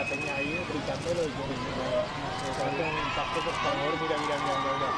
peña ahí gritándolo y yo dando un impacto, por favor, mira, mira, mira, mira, mira.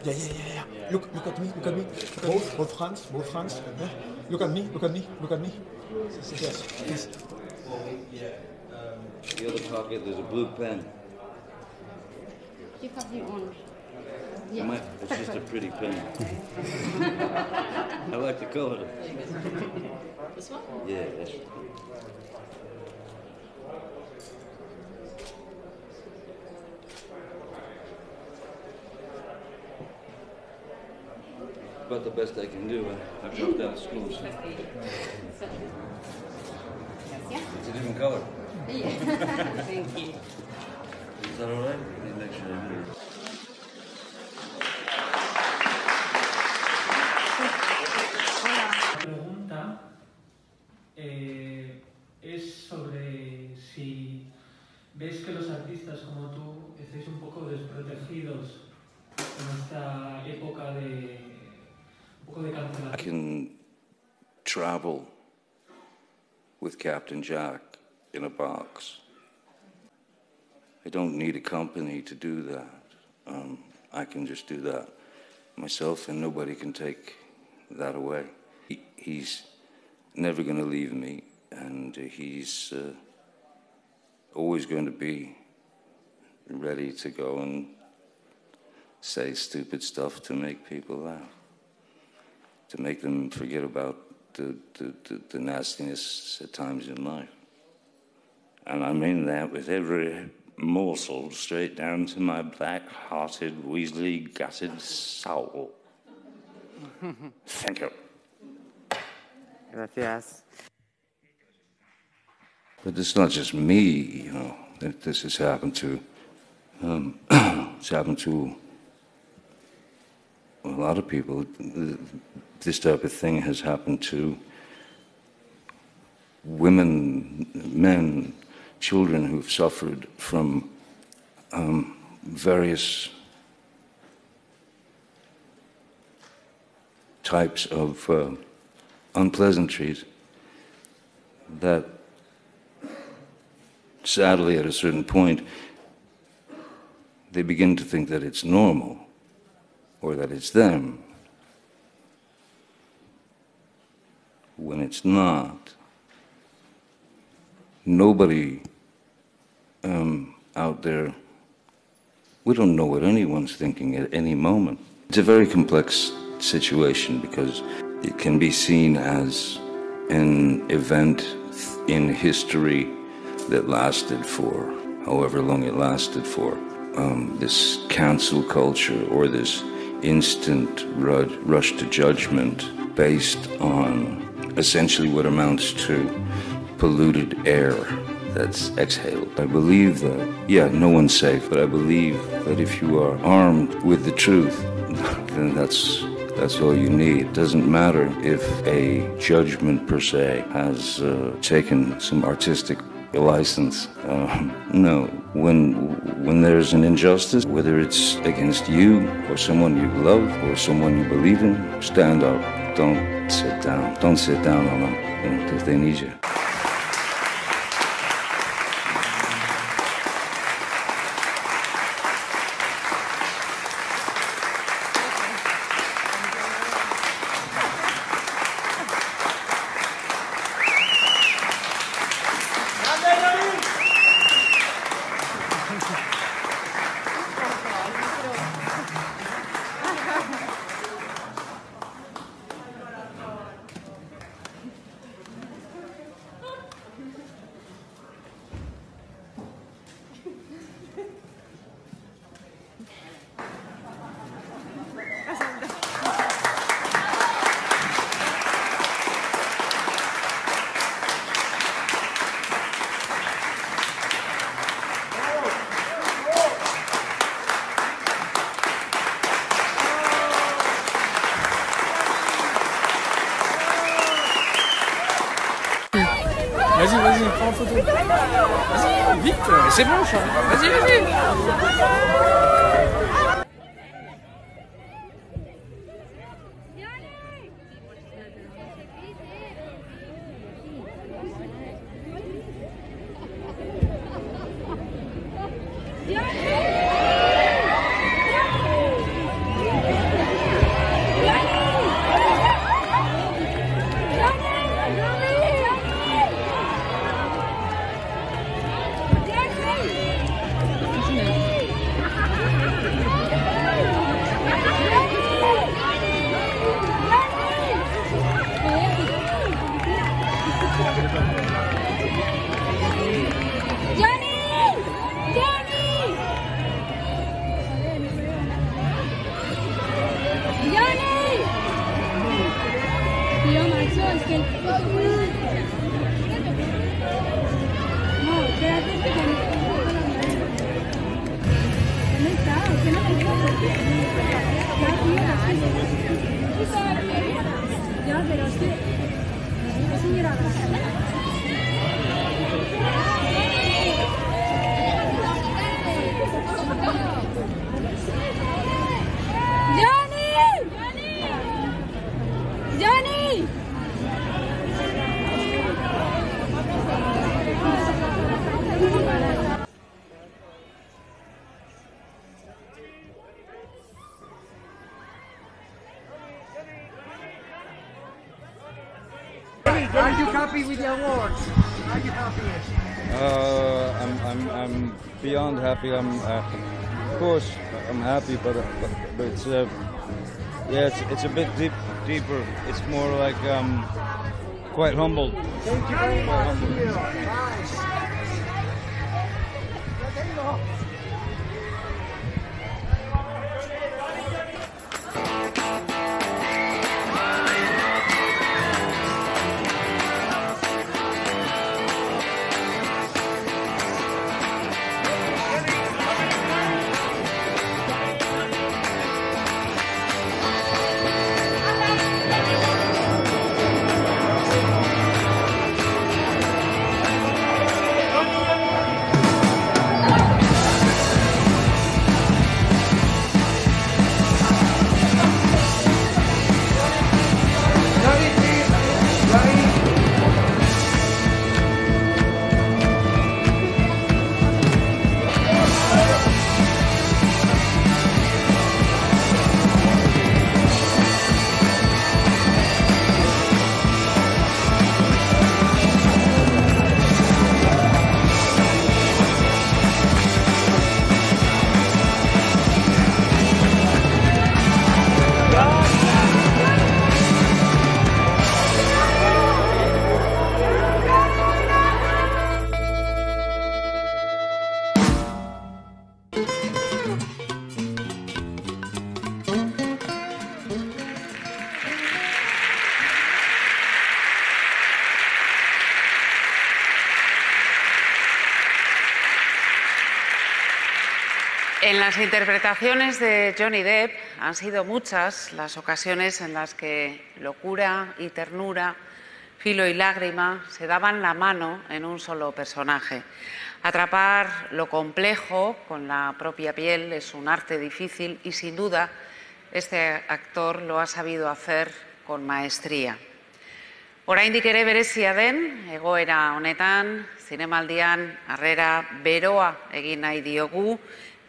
Yeah. Look at me. Both hands. Yeah. Look at me. Yes, please. The other pocket, there's a blue pen. You have the orange. Yeah. It's just a pretty pen. I like the color. This one? Yeah, that's about the best I can do. I've dropped out of school. So. It's a different color. Yeah. Thank you. Is that all right? Let me make sure I do. La pregunta es sobre si ves que los artistas como tú estáis un poco desprotegidos en esta época de I can travel with Captain Jack in a box. I don't need a company to do that. I can just do that myself, and nobody can take that away. He's never going to leave me, and he's always going to be ready to go and say stupid stuff to make people laugh, to make them forget about the nastiness at times in life. And I mean that with every morsel, straight down to my black-hearted, weaselly-gutted soul. Thank you. Gracias. But it's not just me, you know. This has happened to, it's happened to a lot of people. This type of thing has happened to women, men, children who've suffered from various types of unpleasantries that sadly at a certain point they begin to think that it's normal or that it's them, when it's not. Nobody out there, we don't know what anyone's thinking at any moment. It's a very complex situation because it can be seen as an event in history that lasted for however long it lasted for. This cancel culture or this instant rush to judgment based on essentially what amounts to polluted air that's exhaled. I believe that, yeah, no one's safe, but I believe that if you are armed with the truth, then that's all you need. It doesn't matter if a judgment per se has taken some artistic license. No, when there's an injustice, whether it's against you or someone you love or someone you believe in, stand up. Don't sit down. Don't sit down on them because they need you. Vite. C'est bon, vas-y, vas-y. Are you happy with the awards? Are you happy? I'm beyond happy. Of course, I'm happy, but it's yeah, it's a bit deeper. It's more like quite humbled. Thank you very much. En las interpretaciones de Johnny Depp han sido muchas las ocasiones en las que locura y ternura, filo y lágrima se daban la mano en un solo personaje. Atrapar lo complejo con la propia piel es un arte difícil y sin duda este actor lo ha sabido hacer con maestría. Oraindik ere berezia den, egoera honetan, zinemaldian harrera beroa egin nahi diogu,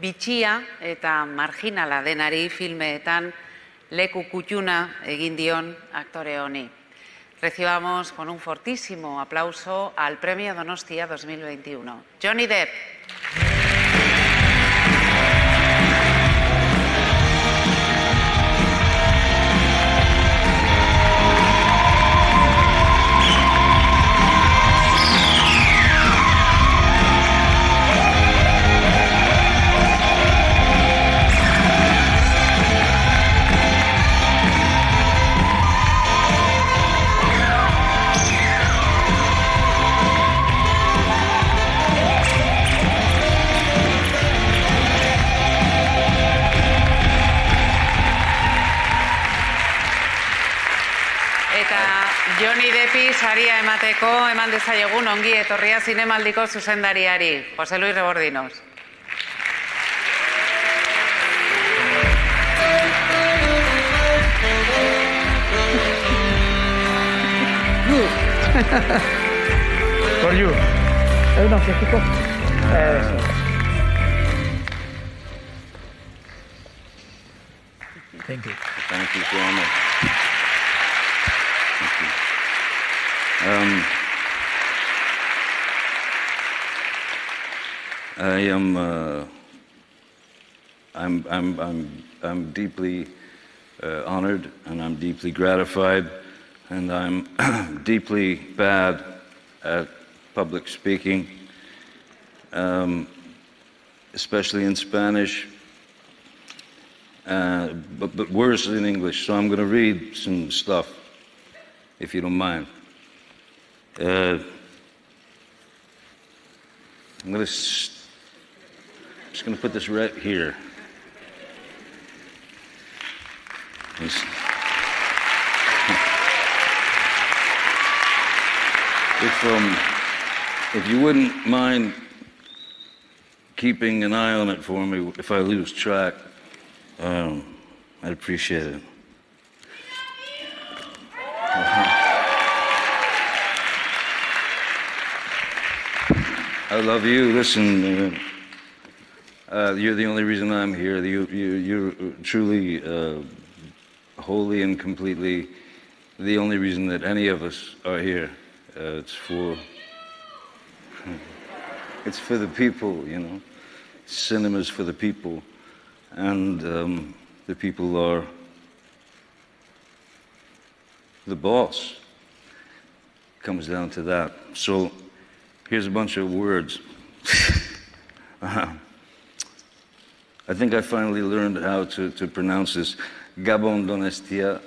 bitxia eta marginala denari filmeetan leku kutxuna egin dion aktore honi. Recibamos con un fortísimo aplauso al Prêmio Donostia 2021. Johnny Depp. saria emateko eman dezaiegun ongi etorria zinemaldiko zuzendariari, Jose Luis Rebordinos. For you. No, México. Thank you. Thank you so much. Thank you. I'm deeply honored, and I'm deeply gratified, and I'm deeply bad at public speaking, especially in Spanish, but worse in English. So I'm going to read some stuff, if you don't mind. I'm just going to put this right here. If you wouldn't mind keeping an eye on it for me, if I lose track, I'd appreciate it. I love you. Listen, you're the only reason I'm here. You're truly, wholly and completely the only reason that any of us are here. It's for the people, you know. Cinema's for the people, and the people are the boss. Comes down to that. So here's a bunch of words. I think I finally learned how to pronounce this. Prêmio Donostia.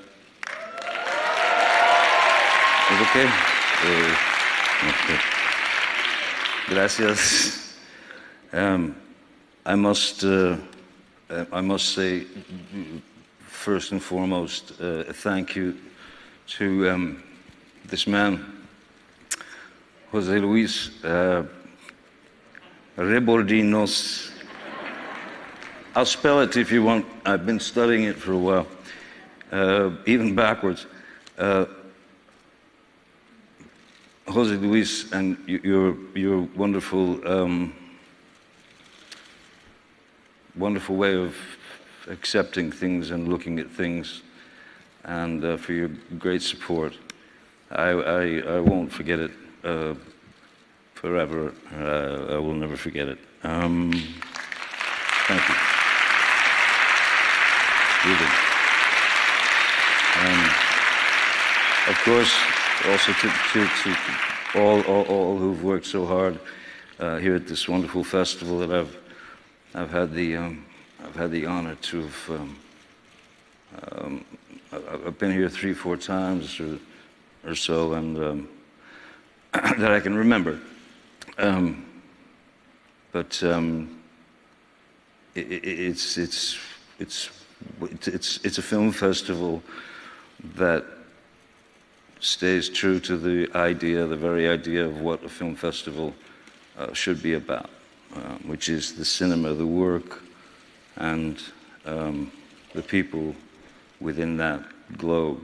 Is it okay? Okay. Gracias. I must say, first and foremost, thank you to this man, Jose Luis Rebordinos. I'll spell it if you want. I've been studying it for a while, even backwards. Jose Luis, and your wonderful, wonderful way of accepting things and looking at things, and for your great support. I won't forget it forever. I will never forget it. Thank you. Really. Of course, also to all who've worked so hard here at this wonderful festival that I've had the honor to have. I've been here 3-4 times or so, and that I can remember. But it's a film festival that stays true to the very idea of what a film festival should be about, which is the cinema, the work, and the people within that globe.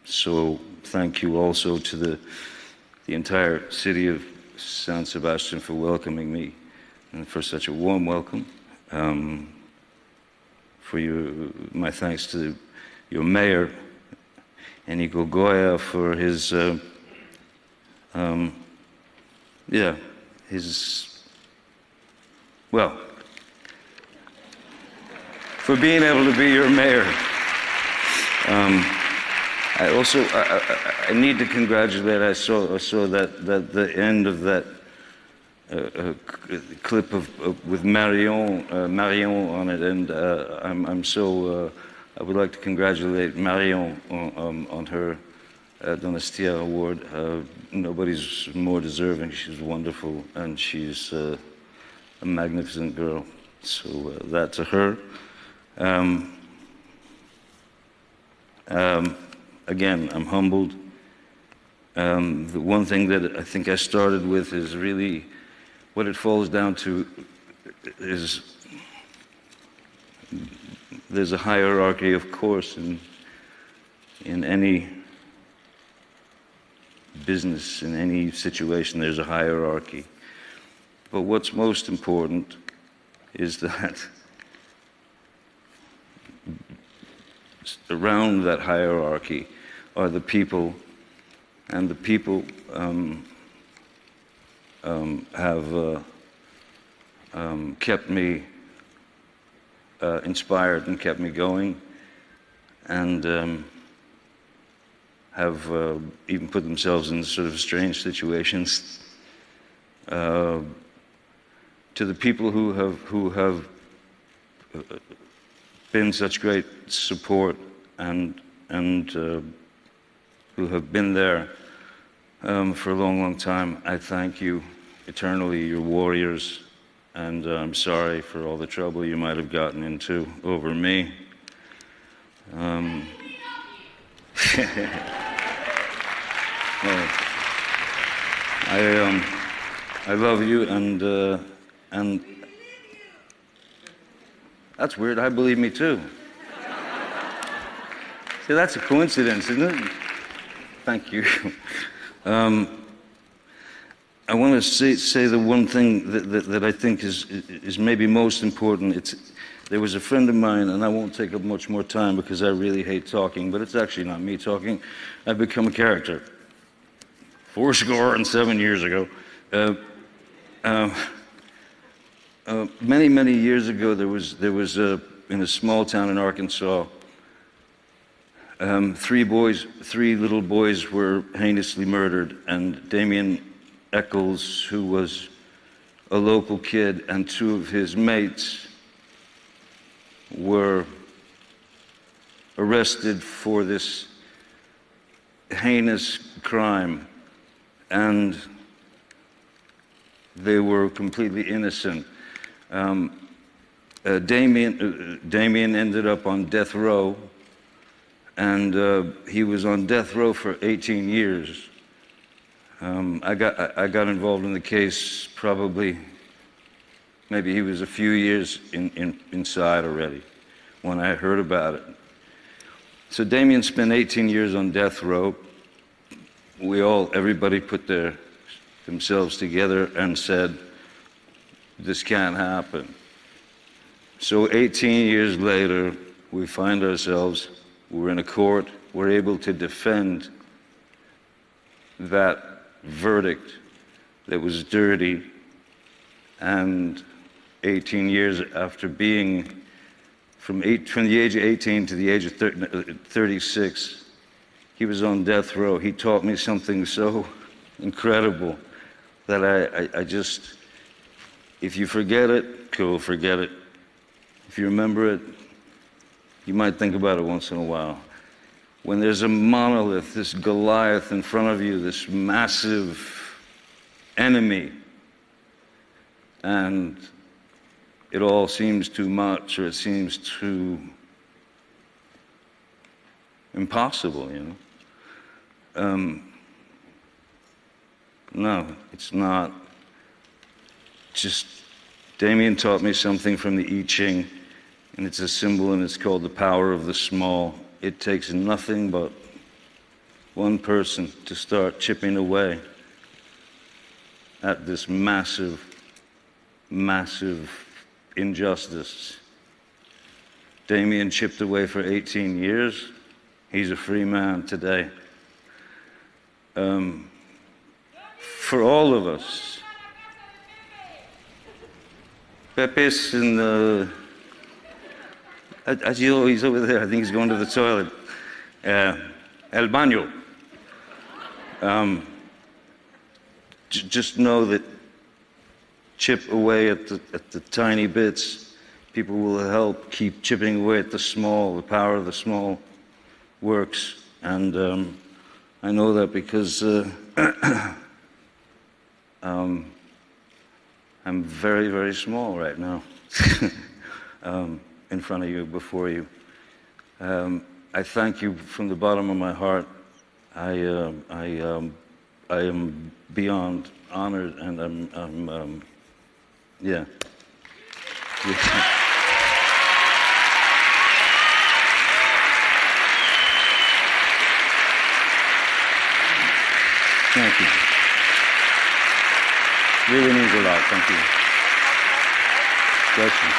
So thank you also to the entire city of San Sebastian for welcoming me, and for such a warm welcome. My thanks to your mayor, Enico Goya, for his for being able to be your mayor. I need to congratulate. I saw that the end of that clip with Marion on it, and I would like to congratulate Marion on her Donostia award. Nobody's more deserving. She's wonderful, and she's a magnificent girl. So that to her. Again, I'm humbled, The one thing that I think I started with is really what it falls down to is there's a hierarchy, of course, in any business, in any situation, there's a hierarchy. But what's most important is that around that hierarchy are the people, and the people have kept me inspired and kept me going, and have even put themselves in sort of strange situations. To the people who have been such great support and who have been there for a long, long time, I thank you eternally. You're warriors, and I'm sorry for all the trouble you might have gotten into over me. I love you, and that's weird. I believe me too. See, that's a coincidence, isn't it? Thank you. I want to say the one thing that I think is maybe most important. There was a friend of mine, and I won't take up much more time because I really hate talking, but it's actually not me talking. I've become a character. 7 years ago. Many, many years ago, there was in a small town in Arkansas, three little boys were heinously murdered, and Damien Eccles, who was a local kid, and two of his mates were arrested for this heinous crime, and they were completely innocent. Damien ended up on death row, and he was on death row for 18 years. I got involved in the case probably, maybe he was a few years inside already when I heard about it. So Damien spent 18 years on death row. Everybody put themselves together and said, this can't happen. So 18 years later, we find ourselves, we're in a court, we're able to defend that verdict that was dirty, and 18 years after being from the age of 18 to the age of 36, he was on death row. He taught me something so incredible that I just, if you forget it, cool, forget it. If you remember it, you might think about it once in a while. When there's a monolith, this Goliath in front of you, this massive enemy, and it all seems too much, or it seems too impossible, you know? No, it's not. Just, Damien taught me something from the I Ching, and it's a symbol, and it's called the power of the small. It takes nothing but one person to start chipping away at this massive, massive injustice. Damien chipped away for 18 years. He's a free man today. For all of us, Pepe's in the... he's over there. I think he's going to the toilet. El baño. Just know that chip away at the tiny bits. People will help keep chipping away at the small. The power of the small works. And I know that because I'm very, very small right now. In front of you, before you. I thank you from the bottom of my heart I am beyond honored, and I'm yeah. Thank you. Really means a lot. Thank you. Gracias.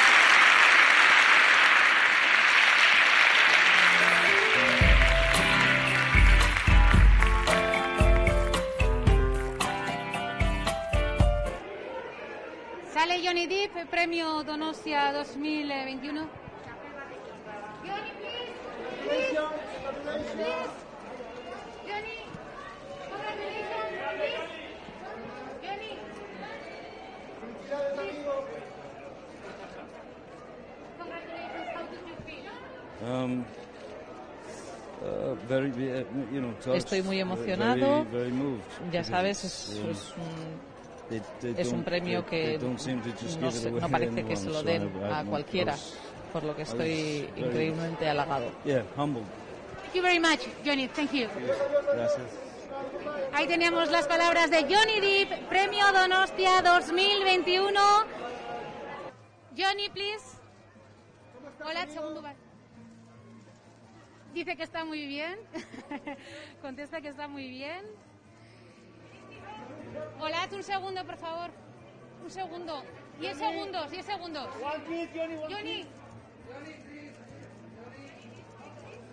Sale Johnny Depp, Prêmio Donostia 2021. Johnny, please. Please. Please. Johnny. Congratulations, please. Johnny. Congratulations. How did you feel? Estoy muy emocionado. Ya sabes, es un premio que no parece que se lo den a cualquiera, por lo que estoy increíblemente halagado. Thank you very much, Johnny. Thank you. Gracias. Ahí teníamos las palabras de Johnny Depp, Prêmio Donostia 2021. Johnny, please. Hola, segundo. Dice que está muy bien. Contesta que está muy bien. Hola, un segundo, por favor. Un segundo. 10 segundos, 10 segundos. Johnny.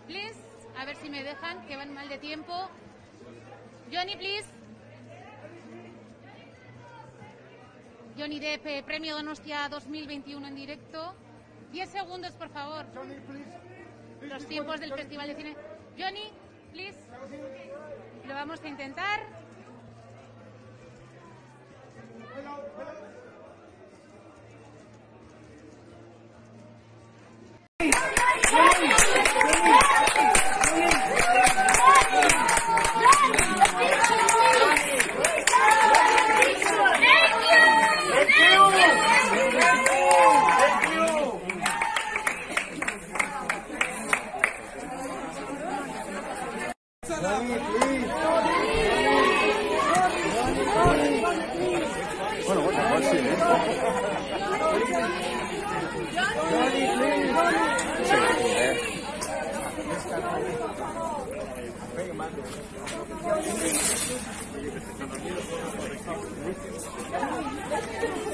Please. A ver si me dejan, que van mal de tiempo. Johnny, please. Johnny Depp, Prêmio Donostia 2021 en directo. 10 segundos, por favor. Los tiempos del Festival de Cine. Johnny, please. Lo vamos a intentar.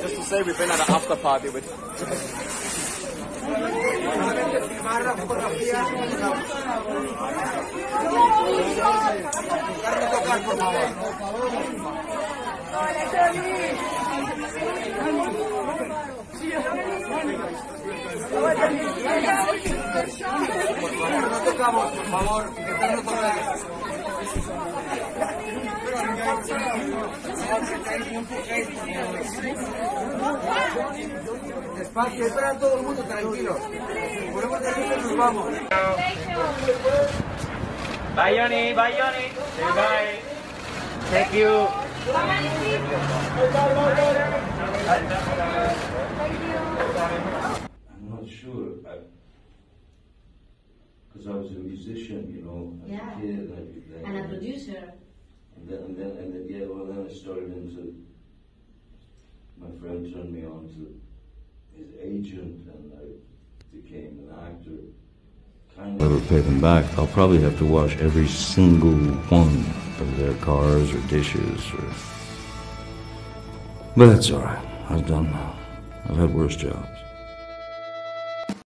Just to say, we've been at an after party with. Por favor, intentarnos tocar. Despacio, espera a todo el mundo tranquilo. Ponemos de luces y nos vamos. Bye, Johnny. Bye, Johnny. Say bye. Thank you. I'm not sure, because I was a musician, you know, as a kid, and everything. And a producer. And then, yeah, well, then I started into. My friend turned me on to his agent, and I became an actor. Kind of. Never pay them back. I'll probably have to wash every single one of their cars or dishes, or. But that's all right. I've done. I've had worse jobs.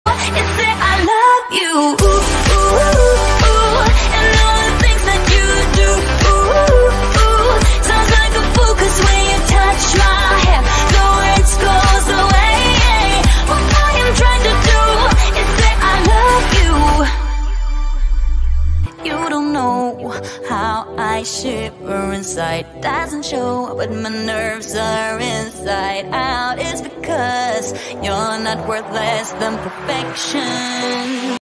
I love you, ooh, ooh, ooh, and all the things that you do, ooh, ooh, sounds like a fool 'cause when you touch my hair, the words goes away. What I am trying to do is say I love you. You don't know how I shiver inside. Doesn't show, but my nerves are inside out. It's because you're not worth less than perfection.